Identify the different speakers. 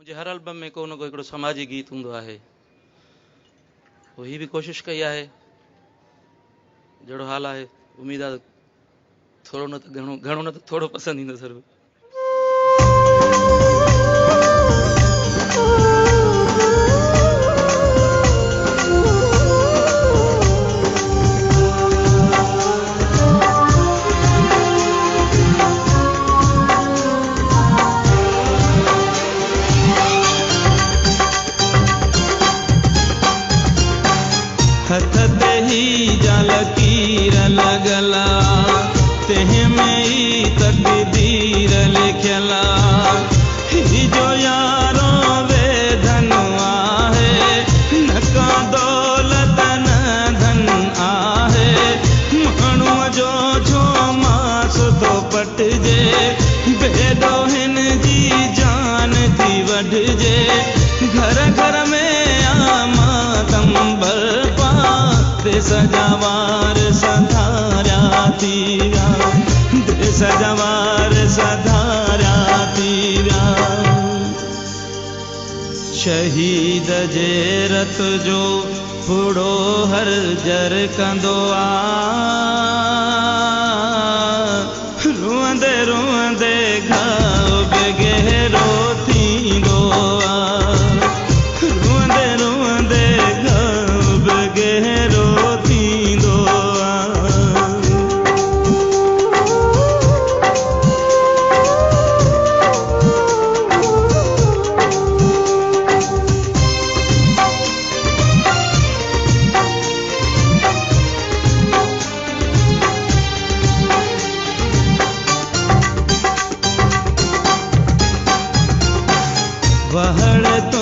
Speaker 1: मुझे हर एल्बम में को न को हिकिड़ो समाजी गीत हूंदो आहे। ही भी कोशिश कई आहे, जहिड़ो हाल आहे उम्मीद आहे थोड़ो न त घणो न त थोड़ो पसंदि ईंदो ज़रूरु।
Speaker 2: हथ ते ही जा लकीर लगला, तेह में ही तकदीर लिखला। ही जो यारो वेधन आहे, न का दौलत न धन आहे। माण्हूअ जो छो मास तो पटजे, बेदो हिन जी जान थी वढजे। घर घर में आमातम बरपा, देश जवार सधारा तीरा, देश जवार सधारा तीरा। शहीद जे रत जो फुड़ो हर जर कंदो आ, रुअंदे रुअंदे घाव बि गहरो थींदो आ। रुअंदे रुअंदे घाव बि गहरो थींदो आ। वहड़ तू